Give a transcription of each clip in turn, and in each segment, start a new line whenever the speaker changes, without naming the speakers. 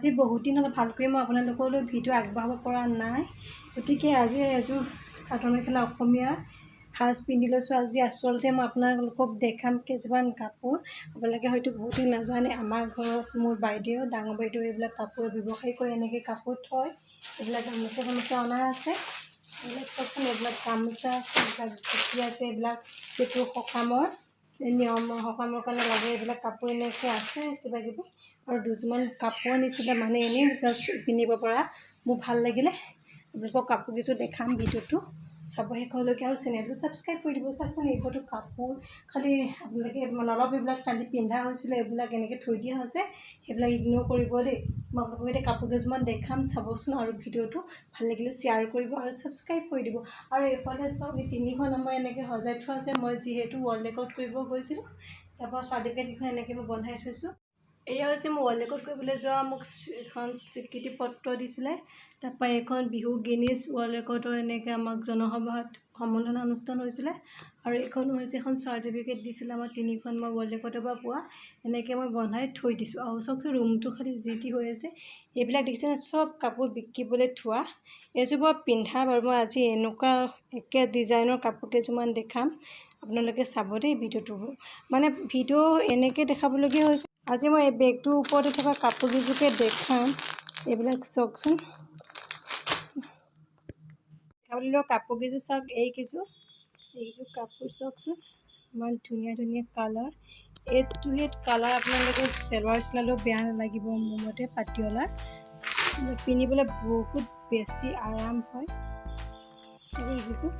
আজি বহুত দিন হ'লে ভালকৈ মই আপোনালোকলৈ ভিডিঅ' আগবঢ়াব পৰা নাই, গতিকে আজি এযোৰ চাদৰ মেখেলা অসমীয়াৰ সাজ পিন্ধি লৈছোঁ। আজি আচলতে মই আপোনালোকক দেখাম কিছুমান কাপোৰ। আপোনালোকে হয়তো বহুতে নাজানে, আমাৰ ঘৰত মোৰ বাইদেউ, ডাঙৰ বাইদেউ এইবিলাক কাপোৰ ব্যৱসায় কৰি এনেকৈ কাপোৰ থয়। এইবিলাক গামোচা অনা আছে, এইবিলাক চাওকচোন, এইবিলাক গামোচা আছে, এইবিলাক ধুতি আছে, এইবিলাক যিটো সকামৰ নিয়ম সকামৰ কাৰণে লাগে এইবিলাক কাপোৰ এনেকৈ আছে কিবা কিবি। আৰু দুযোৰমান কাপোৰ আনিছিলে, মানে এনেই জাষ্ট পিন্ধিব পৰা। মোৰ ভাল লাগিলে, আপোনালোকক কাপোৰকেইযোৰ দেখাম। ভিডিঅ'টো চাব শেষলৈকে আৰু চেনেলটো ছাবস্ক্ৰাইব কৰি দিব। চাওকচোন, এইবোৰতো কাপোৰ খালি আপোনালোকে অলপ এইবিলাক কালি পিন্ধা হৈছিলে, এইবিলাক এনেকৈ থৈ দিয়া হৈছে, সেইবিলাক ইগন'ৰ কৰিব দেই। মই আপোনালোকক এতিয়া কাপোৰ কেইযোৰমান দেখাম, চাবচোন। আৰু ভিডিঅ'টো ভাল লাগিলে শ্বেয়াৰ কৰিব আৰু ছাবস্ক্ৰাইব কৰি দিব। আৰু এইফালে চাওক, এই তিনিখন মই এনেকৈ সজাই থোৱা আছে। মই যিহেতু ৱৰ্ল্ড ৰেকৰ্ড কৰিব গৈছিলোঁ, তাৰপৰা চাৰ্টিফিকেটকেইখন এনেকৈ মই বনাই থৈছোঁ। এয়া হৈছে মোৰ ৱৰ্ল্ড ৰেকৰ্ড কৰিবলৈ যোৱা মোক এখন স্বীকৃতি পত্ৰ দিছিলে। তাৰপৰা এইখন বিহু গিনিজ ৱৰ্ল্ড ৰেকৰ্ডৰ এনেকৈ আমাক জনসভাত সম্বৰ্ধনা অনুষ্ঠান হৈছিলে। আৰু এইখনো হৈছে এখন চাৰ্টিফিকেট দিছিলে আমাৰ তিনিখন মই ৱৰ্ল্ড ৰেকৰ্ডৰ পৰা পোৱা। এনেকৈ মই বনাই থৈ দিছোঁ। আৰু চাওকচোন, ৰুমটো খালি যি টি হৈ আছে। এইবিলাক দেখিছেনে, চব কাপোৰ বিকিবলৈ থোৱা। এইযোৰ বাৰু পিন্ধা বাৰু। মই আজি এনেকুৱা একে ডিজাইনৰ কাপোৰ কেইযোৰমান দেখাম, আপোনালোকে চাব দেই ভিডিঅ'টো। মানে ভিডিঅ' এনেকৈ দেখাবলগীয়া হৈছে। আজি মই এই বেগটোৰ ওপৰতে থকা কাপোৰকেইযোৰকে দেখাম। এইবিলাক চাওকচোন, দেখাবলৈ কাপোৰকেইযোৰ চাওক। এইকেইযোৰ কাপোৰ চাওকচোন, ইমান ধুনীয়া ধুনীয়া কালাৰ। এইটো কালাৰ আপোনালোকে চেলৱাৰ চিলালেও বেয়া নালাগিব মোৰ মতে। পাটিয়ালাৰ পিন্ধিবলৈ বহুত বেছি আৰাম হয়। এইকেইযোৰ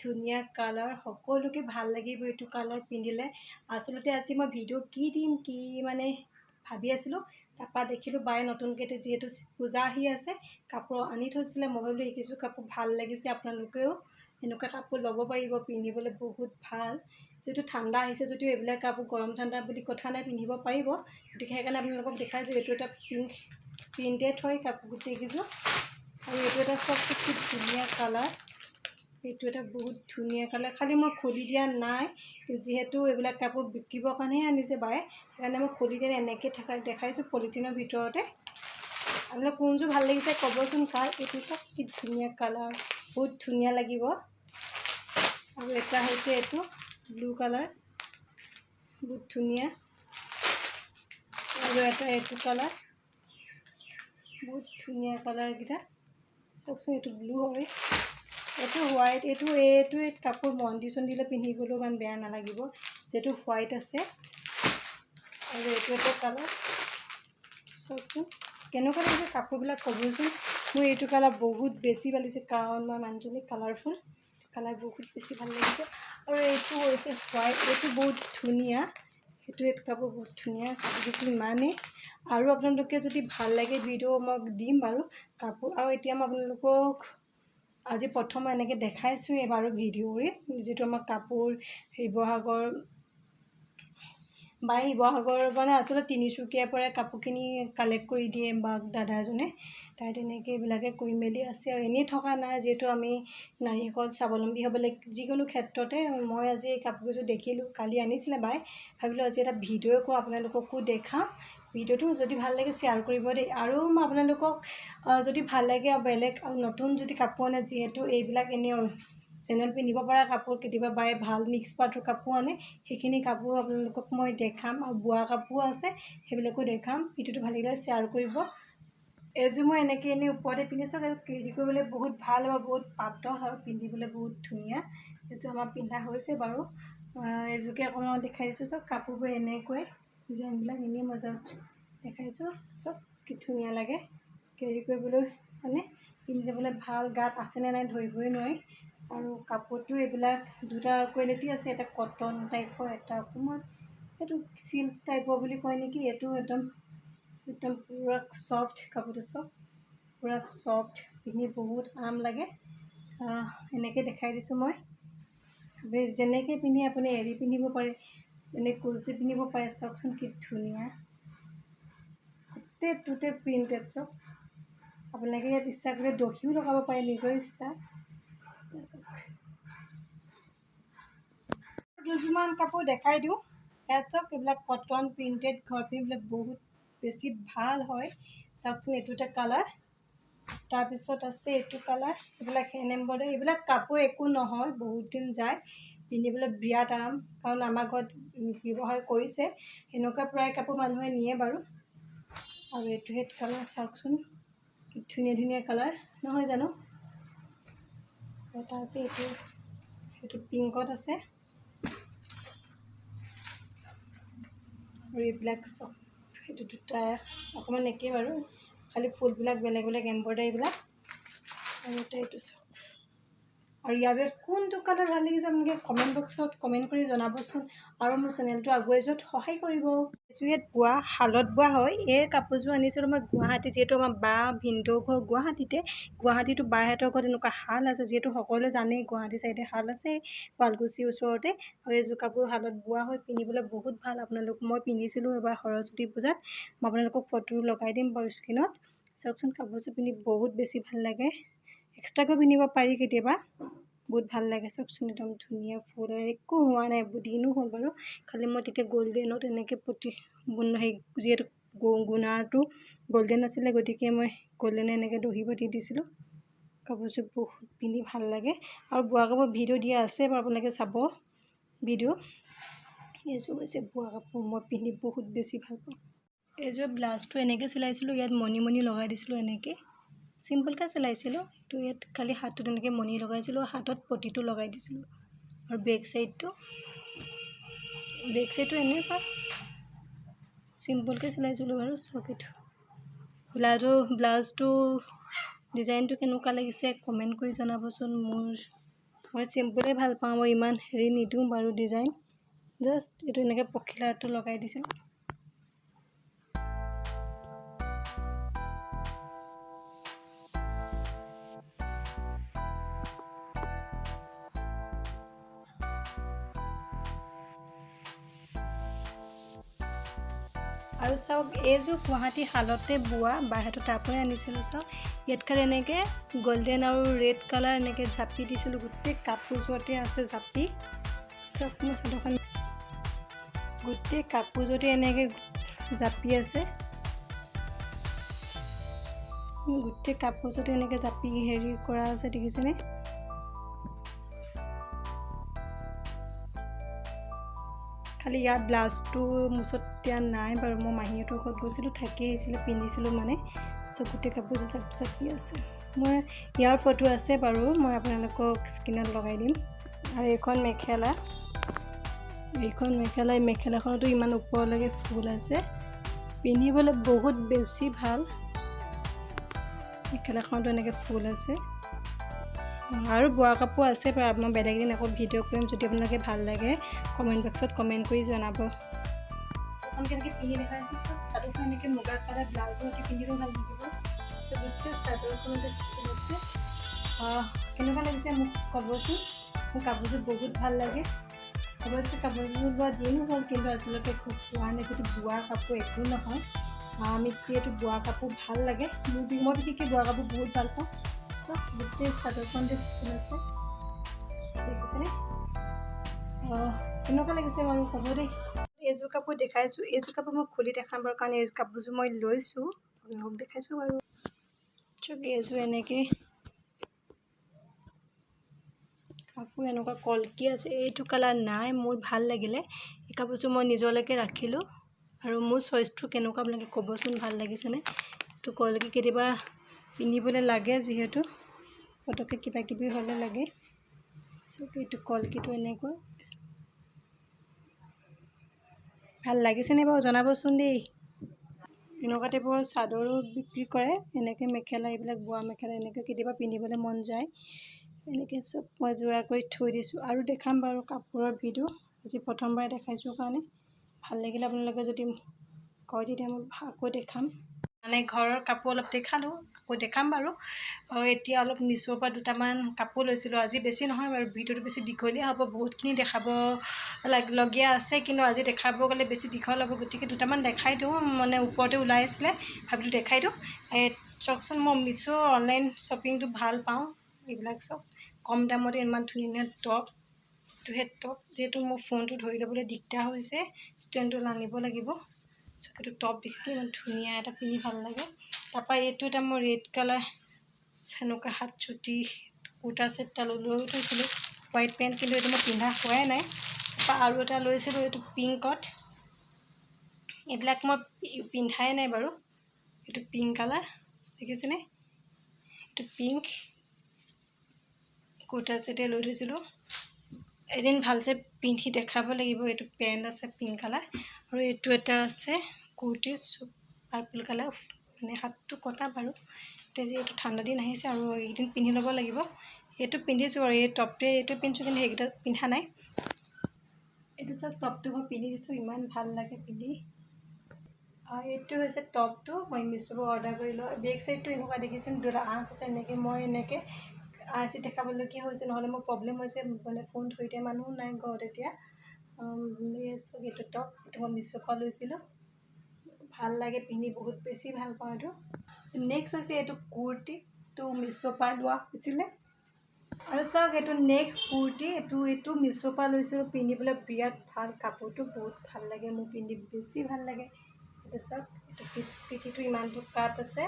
ধুনীয়া কালাৰ, সকলোকে ভাল লাগিব এইটো কালাৰ পিন্ধিলে। আচলতে আজি মই ভিডিঅ' কি দিম কি মানে ভাবি আছিলোঁ, তাৰপৰা দেখিলোঁ বায়ে নতুনকৈ যিহেতু পূজা আহি আছে কাপোৰ আনি থৈছিলে। মই ভাবিলোঁ এইকেইযোৰ কাপোৰ ভাল লাগিছে, আপোনালোকেও এনেকুৱা কাপোৰ ল'ব পাৰিব, পিন্ধিবলৈ বহুত ভাল। যিহেতু ঠাণ্ডা আহিছে যদিও এইবিলাক কাপোৰ গৰম ঠাণ্ডা বুলি কথা নাই, পিন্ধিব পাৰিব। গতিকে সেইকাৰণে আপোনালোকক দেখাইছোঁ। এইটো এটা প্ৰিণ্টেড হয় কাপোৰ গোটেইকেইযোৰ। আৰু এইটো এটা চবচে খুব ধুনীয়া কালাৰ। এইটো এটা বহুত ধুনীয়া কালাৰ, খালি মই খুলি দিয়া নাই, যিহেতু এইবিলাক কাপোৰ বিকিবৰ কাৰণেহে আনিছে বায়ে, সেইকাৰণে মই খুলি দিয়া এনেকৈ দেখাইছোঁ পলিথিনৰ ভিতৰতে। আপোনালোক কোনযোৰ ভাল লাগিছে ক'বচোন। এইটো চাওক, কি ধুনীয়া কালাৰ, বহুত ধুনীয়া লাগিব। আৰু এটা হৈছে এইটো ব্লু কালাৰ, বহুত ধুনীয়া। আৰু এটা এইটো কালাৰ, বহুত ধুনীয়া কালাৰকেইটা চাওকচোন। এইটো ব্লু হয়, এইটো হোৱাইট। এইটো কাপোৰ মন্দিৰ চন্দিৰলৈ পিন্ধিবলৈও ইমান বেয়া নালাগিব, যিহেতু হোৱাইট আছে। আৰু এইটো এটা কালাৰ চাওকচোন, কেনেকুৱা লাগিছে কাপোৰবিলাক ক'বচোন। মোৰ এইটো কালাৰ বহুত বেছি ভাল লাগিছে, কাৰণ মই মানুহজনী কালাৰফুল, কালাৰ বহুত বেছি ভাল লাগিছে। আৰু এইটো হৈছে হোৱাইট, এইটো বহুত ধুনীয়া। এইটো কাপোৰ বহুত ধুনীয়া, কাপোৰকেইযোৰ ইমানেই। আৰু আপোনালোকে যদি ভাল লাগে ভিডিঅ' মই দিম বাৰু কাপোৰ। আৰু এতিয়া মই আপোনালোকক আজি প্ৰথম এনেকৈ দেখাইছোঁ বাৰু ভিডিঅ'ৰে, যিটো আমাৰ কাপোৰ শিৱসাগৰৰ মানে আচলতে তিনিচুকীয়াৰ পৰাই কাপোৰখিনি কালেক্ট কৰি দিয়ে বা দাদা এজনে, তাই তেনেকৈ এইবিলাকে কৰি মেলি আছে। আৰু এনেই থকা নাই, যিহেতু আমি নাৰীসকল স্বাৱলম্বী হ'ব লাগে যিকোনো ক্ষেত্ৰতে। মই আজি এই কাপোৰকেইযোৰ দেখিলোঁ, কালি আনিছিলে বাই, ভাবিলোঁ আজি এটা ভিডিঅ' কৰোঁ, আপোনালোককো দেখাম। ভিডিঅ'টো যদি ভাল লাগে শ্বেয়াৰ কৰিব দেই। আৰু মই আপোনালোকক যদি ভাল লাগে বেলেগ নতুন যদি কাপোৰ আনে, যিহেতু এইবিলাক এনেই চেনেল পিন্ধিব পৰা কাপোৰ, কেতিয়াবা বায়ে ভাল মিক্স পাটৰ কাপোৰ আনে, সেইখিনি কাপোৰ আপোনালোকক মই দেখাম। আৰু বোৱা কাপোৰ আছে, সেইবিলাকো দেখাম। ভিডিঅ'টো ভাল লাগিলে শ্বেয়াৰ কৰিব। এইযোৰ মই এনেকৈ এনেই ওপৰতে পিন্ধিছোঁ, আৰু কেৰি কৰিবলৈ বহুত ভাল হয়, বহুত পাতল হয়, পিন্ধিবলৈ বহুত ধুনীয়া। এইযোৰ আমাৰ পিন্ধা হৈছে বাৰু। এইযোৰকে অকণমান দেখাই দিছোঁ। চব কাপোৰবোৰ এনেকৈ ডিজাইনবিলাক এনেই মই জাষ্ট দেখাইছোঁ। চব কি ধুনীয়া লাগে, কেৰি কৰিবলৈ মানে পিন্ধি যাবলৈ ভাল, গাত আছেনে নাই ধৰিবই নোৱাৰি। আৰু কাপোৰটো এইবিলাক দুটা কোৱালিটি আছে, এটা কটন টাইপৰ, এটা অকণমান এইটো চিল্ক টাইপৰ বুলি কয় নেকি। এইটো একদম পূৰা ছফ্ট কাপোৰটো, চব পূৰা ছফ্ট, পিন্ধি বহুত আৰাম লাগে। এনেকৈ দেখাই দিছোঁ মই। যেনেকৈ পিন্ধি আপুনি এৰি পিন্ধিব পাৰে, এনেই কুৰ্তি পিন্ধিব পাৰে। চাওকচোন কি ধুনীয়া, গোটেইটোতে প্ৰিণ্টেড। চব আপোনালোকে ইয়াত ইচ্ছা কৰিলে দহিও লগাব পাৰে, নিজৰ ইচ্ছা। দুযোৰমান কাপোৰ দেখাই দিওঁ। ইয়াত চাওক, এইবিলাক কটন প্ৰিণ্টেড ঘৰ পিন্ধিবলৈ বহুত বেছি ভাল হয়। চাওকচোন, এইটো এটা কালাৰ, তাৰপিছত আছে এইটো কালাৰ। এইবিলাক হেণ্ড এম্ব্ৰইডাৰী, এইবিলাক কাপোৰ একো নহয়, বহুত দিন যায়, পিন্ধিবলৈ বিৰাট আৰাম, কাৰণ আমাৰ ঘৰত ব্যৱহাৰ কৰিছে। সেনেকুৱা প্ৰায় কাপোৰ মানুহে নিয়ে বাৰু। আৰু এইটো হেড কালাৰ চাওকচোন, কি ধুনীয়া ধুনীয়া কালাৰ নহয় জানো। এটা আছে এইটো পিংকত আছে, আৰু এইবিলাক চব এইটো দুটা অকণমান একেই বাৰু, খালি ফুলবিলাক বেলেগ বেলেগ এম্ব্ৰইডাৰীবিলাক। আৰু এইটো চব, আৰু ইয়াৰ ভিতৰত কোনটো কালাৰ ভাল লাগিছে আপোনালোকে কমেণ্ট বক্সত কমেণ্ট কৰি জনাবচোন, আৰু মোৰ চেনেলটো আগুৱাই যোৱাত সহায় কৰিব। এইযোৰ ইয়াত বোৱা, শালত বোৱা হয়। এই কাপোৰযোৰ আনিছিলোঁ মই গুৱাহাটী, যিহেতু আমাৰ বা ভিনদেউ ঘৰ গুৱাহাটীতো বাহঁতৰ ঘৰত এনেকুৱা শাল আছে, যিহেতু সকলোৱে জানেই গুৱাহাটী চাইডে শাল আছে শুৱালকুছিৰ ওচৰতে। আৰু এইযোৰ কাপোৰ শালত বোৱা হয়, পিন্ধিবলৈ বহুত ভাল। মই পিন্ধিছিলোঁ এবাৰ সৰস্বতী পূজাত, মই আপোনালোকক ফটো লগাই দিম বাৰু স্ক্ৰীণত। চাওকচোন, কাপোৰযোৰ পিন্ধি বহুত বেছি ভাল লাগে, এক্সট্ৰাকৈ পিন্ধিব পাৰি কেতিয়াবা, বহুত ভাল লাগে। চাওকচোন, একদম ধুনীয়া ফুল, একো হোৱা নাই, দিনো হ'ল বাৰু। খালি মই তেতিয়া গল্ডেনত এনেকৈ যিহেতু গুণাৰটো গল্ডেন আছিলে, গতিকে মই গল্ডেনে এনেকৈ দহি বাতি দিছিলোঁ। কাপোৰযোৰ বহুত পিন্ধি ভাল লাগে, আৰু বোৱা কাপোৰ ভিডিঅ' দিয়া আছে বাৰু, আপোনালোকে চাব ভিডিঅ'। এইযোৰ হৈছে বোৱা কাপোৰ, মই পিন্ধি বহুত বেছি ভাল পাওঁ। এইযোৰ ব্লাউজটো এনেকৈ চিলাইছিলোঁ, ইয়াত মণি লগাই দিছিলোঁ, এনেকৈ চিম্পলকৈ চিলাইছিলোঁ। তো ইয়াত খালি হাতত এনেকৈ মণি লগাইছিলোঁ, হাতত পটিটো লগাই দিছিলোঁ। আৰু বেক চাইডটো এনেকুৱা চিম্পলকৈ চিলাইছিলোঁ বাৰু। চকেটো ব্লাউজটো ডিজাইনটো কেনেকুৱা লাগিছে কমেণ্ট কৰি জনাবচোন। মই চিম্পলে ভাল পাওঁ, মই ইমান হেৰি নিদিওঁ বাৰু ডিজাইন, জাষ্ট এইটো এনেকৈ পখিলাটো লগাই দিছিলোঁ। আৰু চাওক, এইযোৰ গুৱাহাটী শালতে বোৱা, বাহিৰতো তাৰ পৰাই আনিছিলোঁ। চাওক, ইয়াত খালি এনেকৈ গল্ডেন আৰু ৰেড কালাৰ এনেকৈ জাপি দিছিলোঁ, গোটেই কাপোৰযোৰতে আছে জাপি। চাওক, মোৰ চাদৰখন গোটেই কাপোৰযোৰতে এনেকৈ জাপি আছে, গোটেই কাপোৰযোৰতে এনেকৈ জাপি হেৰি কৰা আছে, দেখিছেনে। খালি ইয়াৰ ব্লাউজটো মোৰ ওচৰত এতিয়া নাই বাৰু, মই মাহীহঁতৰ ঘৰত গৈছিলোঁ, থাকি আহিছিলোঁ, পিন্ধিছিলোঁ মানে। চব গোটেই কাপোৰযোৰ জাপি আছে। মই ইয়াৰ ফটো আছে বাৰু, মই আপোনালোকক স্ক্ৰীণত লগাই দিম। আৰু এইখন মেখেলা, এই মেখেলাখনতো ইমান ওপৰলৈকে ফুল আছে, পিন্ধিবলৈ বহুত বেছি ভাল। মেখেলাখনতো এনেকৈ ফুল আছে, আৰু বোৱা কাপোৰ আছে বাৰু। মই বেলেগ দিন আকৌ ভিডিঅ' কৰিম, যদি আপোনালোকে ভাল লাগে কমেণ্ট বক্সত কমেণ্ট কৰি জনাব। এখন কেনেকৈ পিন্ধি দেখাইছোঁ, চাদৰখন এনেকৈ মুগা কালাৰ ব্লাউজৰ সৈতে পিন্ধিব ভাল লাগিব। গোটেই চাদৰখনতে ফুল আছে, কেনেকুৱা লাগিছে মোক ক'বচোন। মোৰ কাপোৰযোৰ বহুত ভাল লাগে। অৱশ্যে কাপোৰযোৰ বোৱা দিন হ'ল, কিন্তু আজিলৈকে খুব পোৱা নাই, যিটো বোৱা কাপোৰ একো নহয়। আমি যিহেতু বোৱা কাপোৰ ভাল লাগে, মই বিশেষকৈ বোৱা কাপোৰ বহুত ভাল পাওঁ। চব গোটেই চাদৰখনতে ফুল আছে, দেখিছেনে। কেনেকুৱা লাগিছে বাৰু ক'ব দেই। এইযোৰ কাপোৰ দেখাইছোঁ, এইযোৰ কাপোৰ মই খুলি দেখাম বাৰু, কাৰণ এই কাপোৰযোৰ মই লৈছোঁ, আপোনালোকক দেখাইছোঁ বাৰু। চক, এইযোৰ এনেকৈ কাপোৰ এনেকুৱা কলকি আছে, এইটো কালাৰ নাই, মোৰ ভাল লাগিলে এই কাপোৰযোৰ, মই নিজলৈকে ৰাখিলোঁ। আৰু মোৰ চইচটো কেনেকুৱা আপোনালোকে ক'বচোন, ভাল লাগিছেনে। এইটো কলকি কেতিয়াবা পিন্ধিবলৈ লাগে, যিহেতু পটককৈ কিবা কিবি হ'লে লাগে। চক, এইটো কলকিটো এনেকুৱা ভাল লাগিছেনে বাৰু জনাবচোন দেই। এনেকুৱা টাইপৰ চাদৰো বিক্ৰী কৰে, এনেকৈ মেখেলা, এইবিলাক বোৱা মেখেলা এনেকৈ কেতিয়াবা পিন্ধিবলৈ মন যায়, এনেকৈ চব মই যোৰা কৰি থৈ দিছোঁ। আৰু দেখাম বাৰু কাপোৰৰ ভিডিঅ', আজি প্ৰথমবাৰ দেখাইছোঁ কাৰণে। ভাল লাগিলে আপোনালোকে যদি কয়, তেতিয়া মই আকৌ দেখাম। মানে ঘৰৰ কাপোৰ অলপ দেখালোঁ, আকৌ দেখাম বাৰু। এতিয়া অলপ মিছোৰ পৰা দুটামান কাপোৰ লৈছিলোঁ, আজি বেছি নহয় বাৰু, ভিডিঅ'টো বেছি দীঘলীয়া হ'ব, বহুতখিনি দেখাব লগীয়া আছে, কিন্তু আজি দেখাব গ'লে বেছি দীঘল হ'ব, গতিকে দুটামান দেখাই দিওঁ। মানে ওপৰতে ওলাই আছিলে, ভাবিলোঁ দেখাই দিওঁ। চাওকচোন, মই মিছো অনলাইন শ্বপিংটো ভাল পাওঁ, এইবিলাক চব কম দামতে ইমান ধুনীয়া টপ। এইটো সেই টপ, যিহেতু মোৰ ফোনটো ধৰি ল'বলৈ দিগদাৰ হৈছে, ষ্টেণ্ডটো আনিব লাগিব। এইটো টপ দেখিছিলে ইমান ধুনীয়া, এটা পিন্ধি ভাল লাগে। তাৰপৰা এইটো এটা মই ৰেড কালাৰ সেনেকুৱা হাত চুটি কুৰ্তা ছেট এটা লৈ থৈছিলোঁ, হোৱাইট পেণ্ট, কিন্তু এইটো মই পিন্ধা হোৱাই নাই। তাৰপৰা আৰু এটা লৈছিলোঁ, এইটো পিংকত। এইবিলাক মই পিন্ধাই নাই বাৰু। এইটো পিংক কালাৰ দেখিছেনে? এইটো পিংক কুৰ্তা ছেটে লৈ থৈছিলোঁ। এদিন ভালছে পিন্ধি দেখাব লাগিব। এইটো পেণ্ট আছে পিংক কালাৰ, আৰু এইটো এটা আছে কুৰ্তি পাৰ্পল কালাৰ। মানে হাতটো কটা বাৰু, এতিয়া যিহেতু ঠাণ্ডা দিন আহিছে আৰু এইকেইদিন পিন্ধি ল'ব লাগিব। এইটো পিন্ধিছোঁ আৰু এই টপটোৱে, এইটো পিন্ধিছোঁ, কিন্তু সেইকেইটা পিন্ধা নাই। এইটো চব টপটো মই পিন্ধি দিছোঁ, ইমান ভাল লাগে পিন্ধি। এইটো হৈছে টপটো, মই মিছোৰ অৰ্ডাৰ কৰিলোঁ। বেক চাইডটো এনেকুৱা দেখিছে, দুটা আঁচ আছে। এনেকৈ মই এনেকৈ আঁচি দেখাবলগীয়া হৈছে, নহ'লে মোৰ প্ৰব্লেম হৈছে, মানে ফোন ধৰি দিয়া মানুহ নাই ঘৰত এতিয়া। এইটো টপ, এইটো মই মিছোৰ পৰা লৈছিলোঁ। ভাল লাগে পিন্ধি, বহুত বেছি ভাল পাওঁ এইটো। নেক্সট হৈছে এইটো কুৰ্তি, এইটো মিছোৰ পৰা লোৱা হৈছিলে। আৰু চাওক, এইটো নেক্সট কুৰ্তি, এইটো মিছোৰ পৰা লৈছিলোঁ। পিন্ধিবলৈ বিৰাট ভাল, কাপোৰটো বহুত ভাল লাগে, মোৰ পিন্ধি বেছি ভাল লাগে। এইটো চাওক, এইটো পিঠিটো ইমানটো কাট আছে।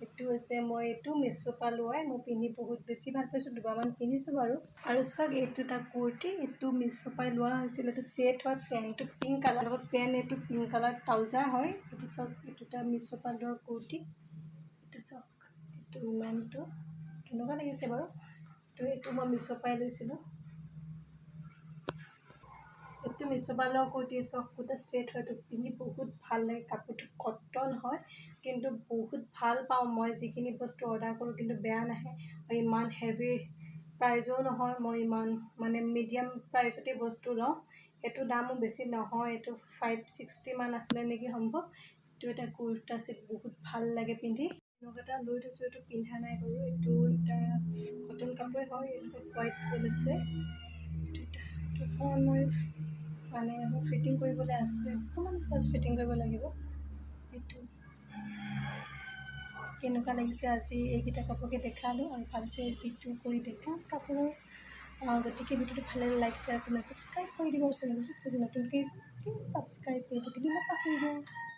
এইটো হৈছে মই এইটো মিছোৰ পৰা লোৱাই, মই পিন্ধি বহুত বেছি ভাল পাইছোঁ, দুবাৰমান পিন্ধিছোঁ বাৰু। আৰু চাওক, এইটো এটা কুৰ্তি, এইটো মিছোৰ পৰা লোৱা হৈছিল। এইটো ছেট হয়, পেণ্টটো পিংক কালাৰ লগত পেণ্ট, এইটো পিংক কালাৰ ট্ৰাউজাৰ হয়। এইটো চাওক, এইটো এটা মিছোৰ পৰা লোৱা কুৰ্তি। এইটো চাওক, এইটো ইমানটো কেনেকুৱা লাগিছে বাৰু। এইটো মই মিছোৰ পৰাই লৈছিলোঁ। এইটো মিছোৰ পৰা লোৱা কুৰ্তি, চাওক কুৰ্তা ষ্ট্ৰেট হয়। এইটো পিন্ধি বহুত ভাল লাগে, কাপোৰটো কটন হয়, কিন্তু বহুত ভাল পাওঁ মই যিখিনি বস্তু অৰ্ডাৰ কৰোঁ, কিন্তু বেয়া নাহে। ইমান হেভি প্ৰাইজো নহয়, মই ইমান মানে মিডিয়াম প্ৰাইচতে বস্তু লওঁ। এইটো দামো বেছি নহয়, এইটো 560 মান আছিলে নেকি সম্ভৱ। এইটো এটা কুৰ্তা ছেট, বহুত ভাল লাগে পিন্ধি। এনেকুৱা এটা লৈ থৈছোঁ, এইটো পিন্ধা নাই বাৰু। এইটো এটা কটন কাপোৰে হয়, এইটো হোৱাইট ফুল আছে। এইটো মই মানে ফিটিং কৰিবলৈ আছে, অকণমান জাষ্ট ফিটিং কৰিব লাগিব। এইটো কেনেকুৱা লাগিছে, আজি এইকেইটা কাপোৰকে দেখালোঁ, আৰু ভালছে ভিডিঅ' কৰি দেখাম কাপোৰৰ। গতিকে ভিডিঅ'টো ভাল লাগিলে লাইক, শ্বেয়াৰ, কমেণ্ট, ছাবস্ক্ৰাইব কৰি দিব। চেনেলটো যদি নতুনকৈ প্লিজ ছাবস্ক্ৰাইব কৰিব দিব নাপাহৰিব।